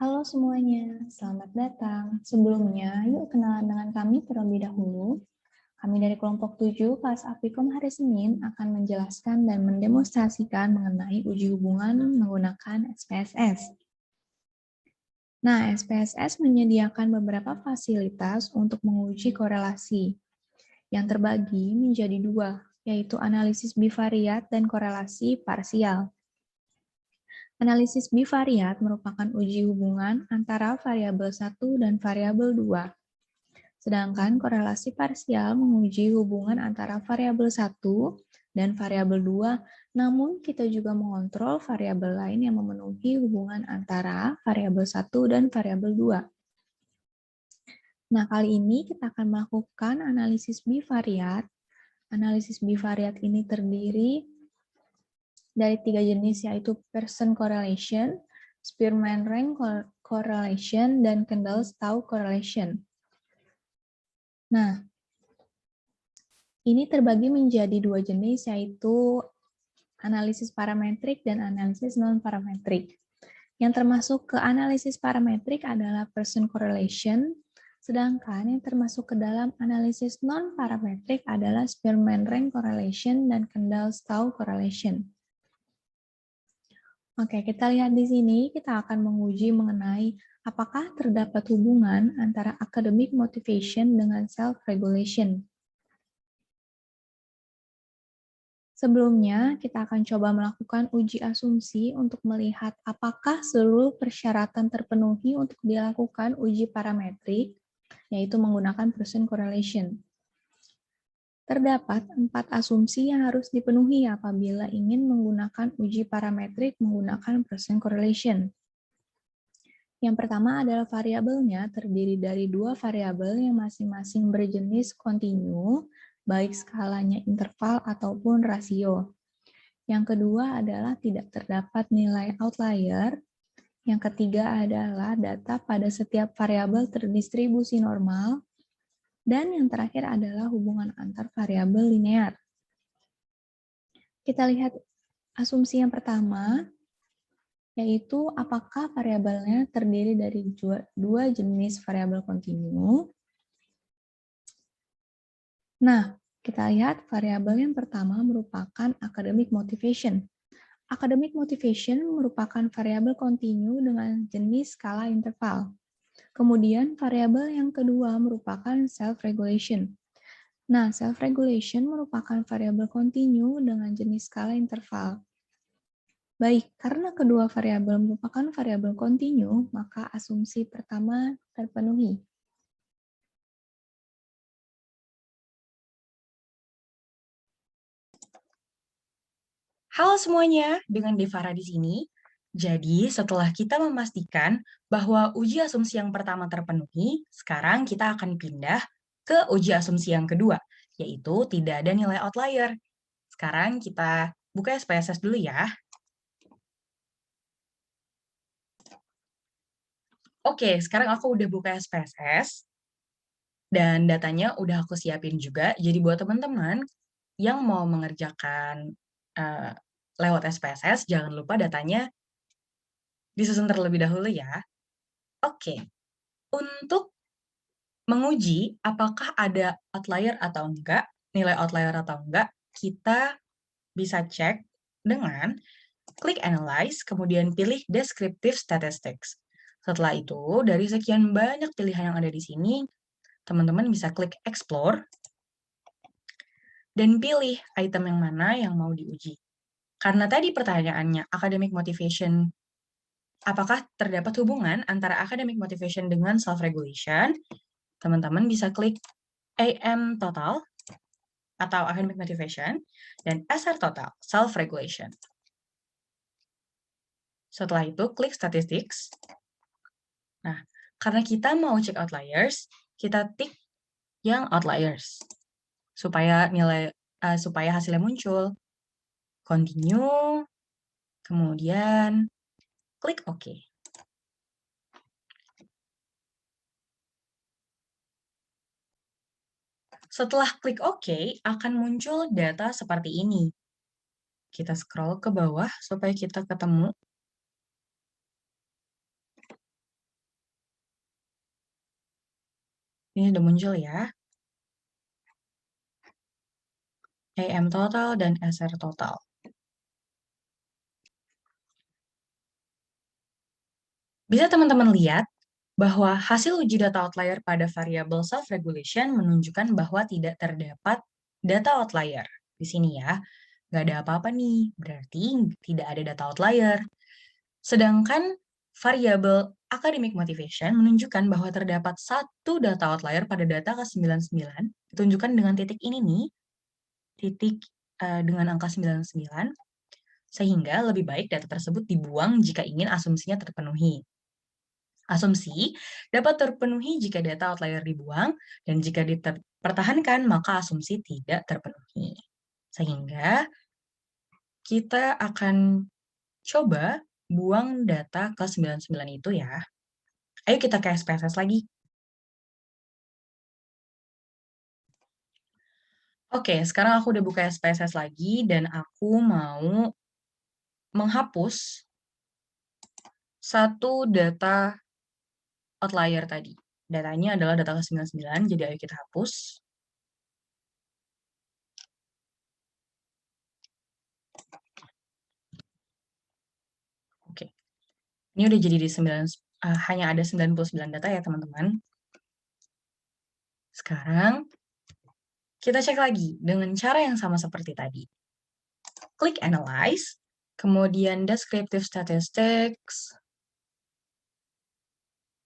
Halo semuanya, selamat datang. Sebelumnya, yuk kenalan dengan kami terlebih dahulu. Kami dari kelompok 7 kelas Aptikom hari Senin akan menjelaskan dan mendemonstrasikan mengenai uji hubungan menggunakan SPSS. Nah, SPSS menyediakan beberapa fasilitas untuk menguji korelasi yang terbagi menjadi dua, yaitu analisis bivariat dan korelasi parsial. Analisis bivariat merupakan uji hubungan antara variabel 1 dan variabel 2. Sedangkan korelasi parsial menguji hubungan antara variabel 1 dan variabel 2, namun kita juga mengontrol variabel lain yang memenuhi hubungan antara variabel 1 dan variabel 2. Nah, kali ini kita akan melakukan analisis bivariat. Analisis bivariat ini terdiri dari 3 jenis, yaitu Pearson correlation, Spearman rank correlation, dan Kendall-Stau correlation. Nah, ini terbagi menjadi 2 jenis, yaitu analisis parametrik dan analisis non-parametrik. Yang termasuk ke analisis parametrik adalah Pearson correlation, sedangkan yang termasuk ke dalam analisis non-parametrik adalah Spearman rank correlation dan Kendall-Stau correlation. Oke, kita lihat di sini, kita akan menguji mengenai apakah terdapat hubungan antara academic motivation dengan self-regulation. Sebelumnya, kita akan coba melakukan uji asumsi untuk melihat apakah seluruh persyaratan terpenuhi untuk dilakukan uji parametrik, yaitu menggunakan Pearson correlation. Terdapat 4 asumsi yang harus dipenuhi apabila ingin menggunakan uji parametrik menggunakan Pearson correlation. Yang pertama adalah variabelnya terdiri dari 2 variabel yang masing-masing berjenis kontinu, baik skalanya interval ataupun rasio. Yang kedua adalah tidak terdapat nilai outlier. Yang ketiga adalah data pada setiap variabel terdistribusi normal. Dan yang terakhir adalah hubungan antar variabel linear. Kita lihat asumsi yang pertama, yaitu apakah variabelnya terdiri dari dua jenis variabel kontinu. Nah, kita lihat variabel yang pertama merupakan academic motivation. Academic motivation merupakan variabel kontinu dengan jenis skala interval. Kemudian variabel yang kedua merupakan self-regulation. Nah, self-regulation merupakan variabel kontinu dengan jenis skala interval. Baik, karena kedua variabel merupakan variabel kontinu, maka asumsi pertama terpenuhi. Halo semuanya, dengan Devara di sini. Jadi, setelah kita memastikan bahwa uji asumsi yang pertama terpenuhi, sekarang kita akan pindah ke uji asumsi yang kedua, yaitu tidak ada nilai outlier. Sekarang kita buka SPSS dulu ya. Oke, sekarang aku udah buka SPSS, dan datanya udah aku siapin juga. Jadi buat teman-teman yang mau mengerjakan lewat SPSS, jangan lupa datanya disusun terlebih dahulu ya. Oke, untuk menguji apakah ada outlier atau enggak, nilai outlier atau enggak, kita bisa cek dengan klik Analyze, kemudian pilih Descriptive Statistics. Setelah itu, dari sekian banyak pilihan yang ada di sini, teman-teman bisa klik Explore, dan pilih item yang mana yang mau diuji. Karena tadi pertanyaannya, academic motivation, apakah terdapat hubungan antara academic motivation dengan self-regulation, teman-teman bisa klik AM total atau academic motivation dan SR total, self-regulation. Setelah itu, klik statistics. Nah, karena kita mau cek outliers, kita tik yang outliers supaya hasilnya muncul. Continue, kemudian klik OK. Setelah klik OK, akan muncul data seperti ini. Kita scroll ke bawah supaya kita ketemu. Ini udah muncul ya. AM total dan SR total. Bisa teman-teman lihat bahwa hasil uji data outlier pada variabel self-regulation menunjukkan bahwa tidak terdapat data outlier. Di sini ya, nggak ada apa-apa nih, berarti tidak ada data outlier. Sedangkan variabel academic motivation menunjukkan bahwa terdapat satu data outlier pada data ke-99, ditunjukkan dengan titik ini nih, titik dengan angka 99, sehingga lebih baik data tersebut dibuang jika ingin asumsinya terpenuhi. Asumsi dapat terpenuhi jika data outlier dibuang, dan jika dipertahankan, maka asumsi tidak terpenuhi. Sehingga kita akan coba buang data ke 99 itu ya. Ayo kita ke SPSS lagi. Oke, sekarang aku udah buka SPSS lagi, dan aku mau menghapus satu data outlier tadi. Datanya adalah data ke-99, jadi ayo kita hapus. Oke. Ini udah jadi di hanya ada 99 data ya, teman-teman. Sekarang, kita cek lagi dengan cara yang sama seperti tadi. Klik Analyze, kemudian Descriptive Statistics,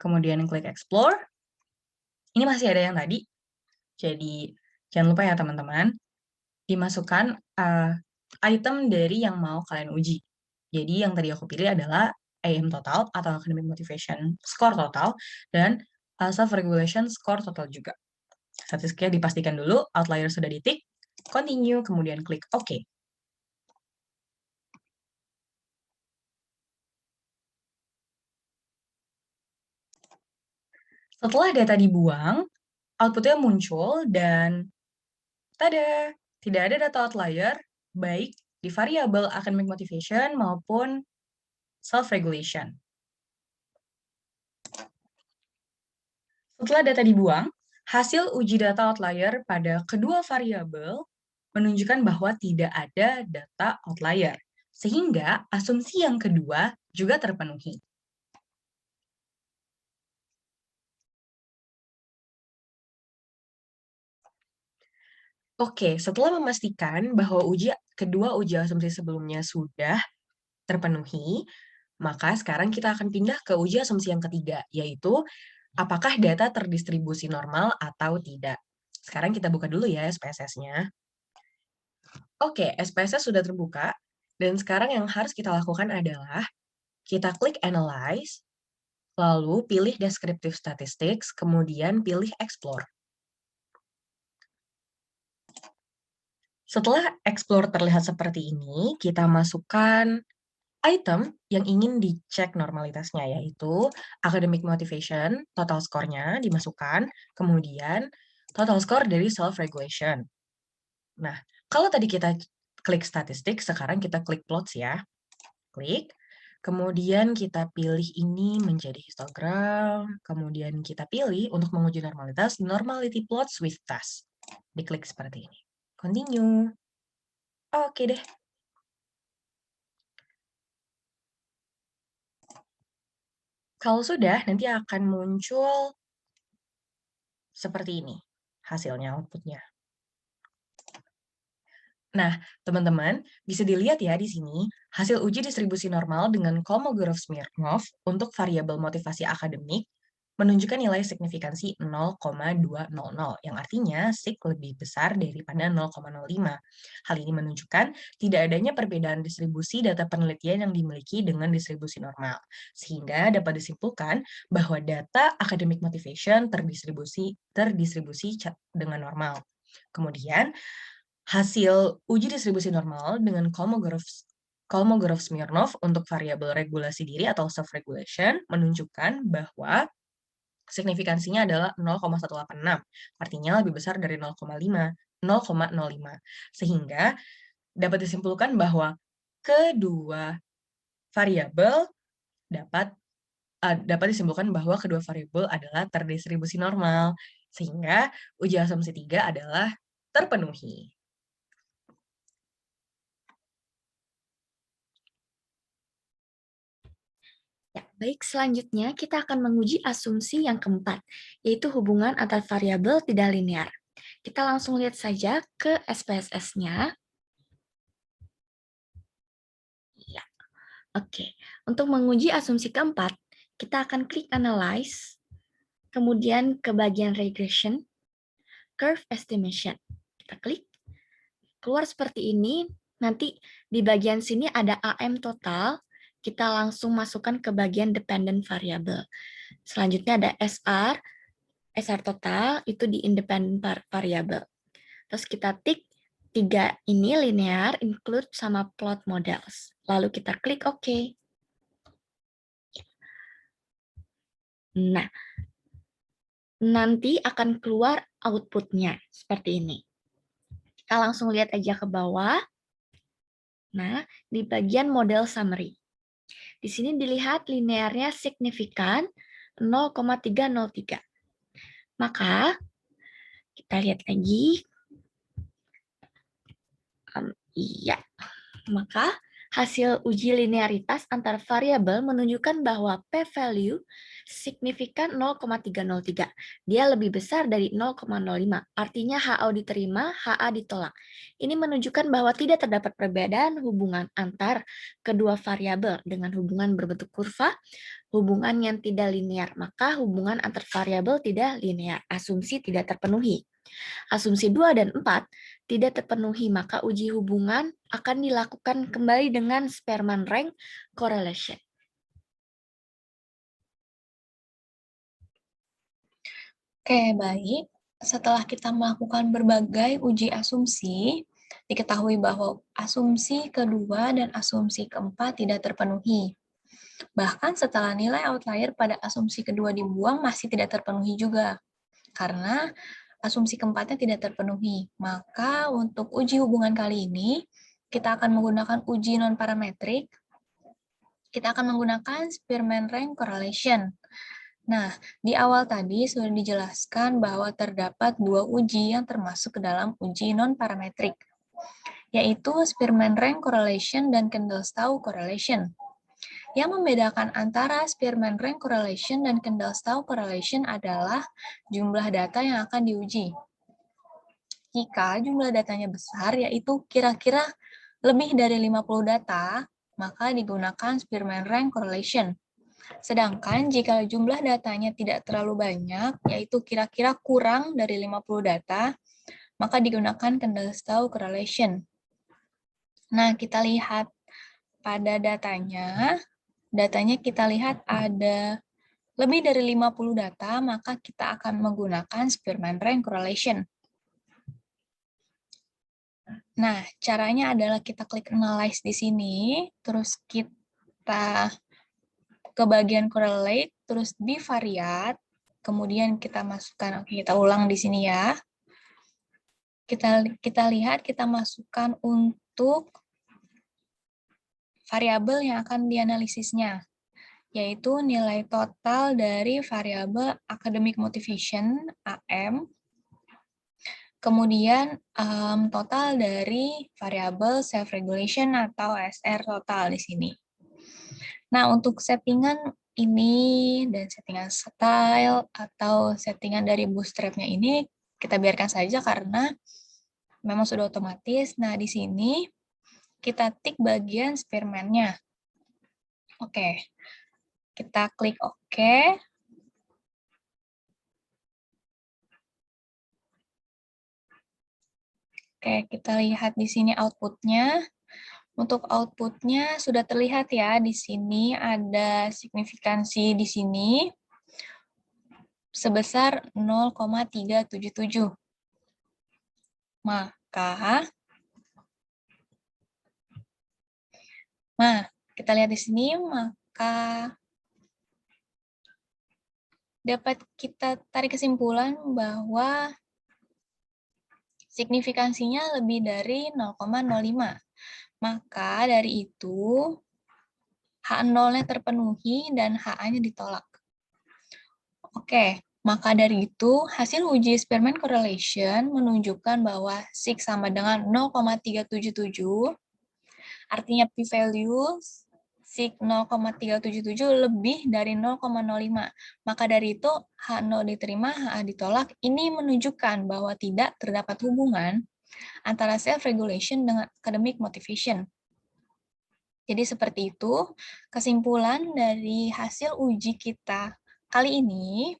kemudian klik Explore. Ini masih ada yang tadi, jadi jangan lupa ya teman-teman, dimasukkan item dari yang mau kalian uji. Jadi yang tadi aku pilih adalah AM total atau Academic Motivation Score total, dan Self-Regulation Score total juga. Statistiknya dipastikan dulu, outlier sudah ditik, continue, kemudian klik OK. Setelah data dibuang, outputnya muncul dan tada, tidak ada data outlier, baik di variabel academic motivation maupun self-regulation. Setelah data dibuang, hasil uji data outlier pada kedua variabel menunjukkan bahwa tidak ada data outlier, sehingga asumsi yang kedua juga terpenuhi. Oke, setelah memastikan bahwa kedua uji asumsi sebelumnya sudah terpenuhi, maka sekarang kita akan pindah ke uji asumsi yang ketiga, yaitu apakah data terdistribusi normal atau tidak. Sekarang kita buka dulu ya SPSS-nya. Oke, SPSS sudah terbuka, dan sekarang yang harus kita lakukan adalah kita klik Analyze, lalu pilih Descriptive Statistics, kemudian pilih Explore. Setelah Explore terlihat seperti ini, kita masukkan item yang ingin dicek normalitasnya, yaitu Academic Motivation, total score-nya dimasukkan, kemudian total score dari self-regulation. Nah, kalau tadi kita klik statistik, sekarang kita klik plots ya. Klik, kemudian kita pilih ini menjadi histogram, kemudian kita pilih untuk menguji normalitas, normality plots with task. Diklik seperti ini. Continue. Oke deh. Kalau sudah, nanti akan muncul seperti ini hasilnya, outputnya. Nah, teman-teman, bisa dilihat ya di sini, hasil uji distribusi normal dengan Kolmogorov-Smirnov untuk variabel motivasi akademik menunjukkan nilai signifikansi 0,200, yang artinya sig lebih besar daripada 0,05. Hal ini menunjukkan tidak adanya perbedaan distribusi data penelitian yang dimiliki dengan distribusi normal, sehingga dapat disimpulkan bahwa data academic motivation terdistribusi dengan normal. Kemudian, hasil uji distribusi normal dengan Kolmogorov-Smirnov untuk variabel regulasi diri atau self-regulation menunjukkan bahwa signifikansinya adalah 0,186, artinya lebih besar dari 0,05. Sehingga dapat disimpulkan bahwa kedua variabel dapat disimpulkan bahwa kedua variabel adalah terdistribusi normal. Sehingga uji asumsi 3 adalah terpenuhi. Ya, baik, selanjutnya kita akan menguji asumsi yang keempat, yaitu hubungan antar variabel tidak linear. Kita langsung lihat saja ke SPSS-nya. Ya, oke. Untuk menguji asumsi keempat, kita akan klik Analyze, kemudian ke bagian Regression, Curve Estimation. Kita klik, keluar seperti ini. Nanti di bagian sini ada AM total, kita langsung masukkan ke bagian Dependent Variable. Selanjutnya ada SR total itu di Independent Variable. Terus kita tik 3 ini linear, include, sama plot models. Lalu kita klik OK. Nah, nanti akan keluar output-nya seperti ini. Kita langsung lihat aja ke bawah. Nah, di bagian model summary. Di sini dilihat linearnya signifikan 0,303. Maka, kita lihat lagi. Iya. Maka, hasil uji linearitas antar variabel menunjukkan bahwa p-value signifikan 0,303. Dia lebih besar dari 0,05. Artinya HO diterima, HA ditolak. Ini menunjukkan bahwa tidak terdapat perbedaan hubungan antar kedua variabel dengan hubungan berbentuk kurva, hubungan yang tidak linear. Maka hubungan antar variabel tidak linear. Asumsi tidak terpenuhi. Asumsi 2 dan 4 tidak terpenuhi, maka uji hubungan akan dilakukan kembali dengan Spearman rank correlation. Oke, baik. Setelah kita melakukan berbagai uji asumsi, diketahui bahwa asumsi kedua dan asumsi keempat tidak terpenuhi. Bahkan setelah nilai outlier pada asumsi kedua dibuang masih tidak terpenuhi juga, karena asumsi keempatnya tidak terpenuhi. Maka untuk uji hubungan kali ini, kita akan menggunakan uji non-parametrik. Kita akan menggunakan Spearman rank correlation. Nah, di awal tadi sudah dijelaskan bahwa terdapat 2 uji yang termasuk ke dalam uji non-parametrik, yaitu Spearman rank correlation dan Kendall-Stau correlation. Yang membedakan antara Spearman rank correlation dan Kendall-Stau correlation adalah jumlah data yang akan diuji. Jika jumlah datanya besar, yaitu kira-kira lebih dari 50 data, maka digunakan Spearman rank correlation. Sedangkan jika jumlah datanya tidak terlalu banyak, yaitu kira-kira kurang dari 50 data, maka digunakan Kendall-Stau correlation. Nah, kita lihat pada datanya kita lihat ada lebih dari 50 data, maka kita akan menggunakan Spearman rank correlation. Nah, caranya adalah kita klik Analyze di sini, terus kita ke bagian correlate, terus bivariate, kemudian kita masukkan, oke, kita ulang di sini ya. Kita lihat, kita masukkan untuk variabel yang akan dianalisisnya, yaitu nilai total dari variabel academic motivation, AM, kemudian total dari variabel self-regulation atau SR total di sini. Nah, untuk settingan ini dan settingan style atau settingan dari bootstrap-nya ini kita biarkan saja karena memang sudah otomatis. Nah, di sini kita tik bagian Spearman-nya. Oke. Kita klik OK. Oke, kita lihat di sini output-nya. Untuk output-nya sudah terlihat ya, di sini ada signifikansi di sini sebesar 0,377. Kita lihat di sini, maka dapat kita tarik kesimpulan bahwa signifikansinya lebih dari 0,05. Maka dari itu, H0-nya terpenuhi dan HA-nya ditolak. Oke, Maka dari itu, hasil uji Spearman correlation menunjukkan bahwa sig sama dengan 0,377, artinya p-value sig 0,377 lebih dari 0,05. Maka dari itu, H0 diterima, HA ditolak. Ini menunjukkan bahwa tidak terdapat hubungan antara self-regulation dengan academic motivation. Jadi seperti itu, kesimpulan dari hasil uji kita kali ini.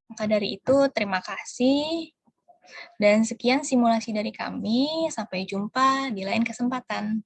Maka dari itu, terima kasih. Dan sekian simulasi dari kami. Sampai jumpa di lain kesempatan.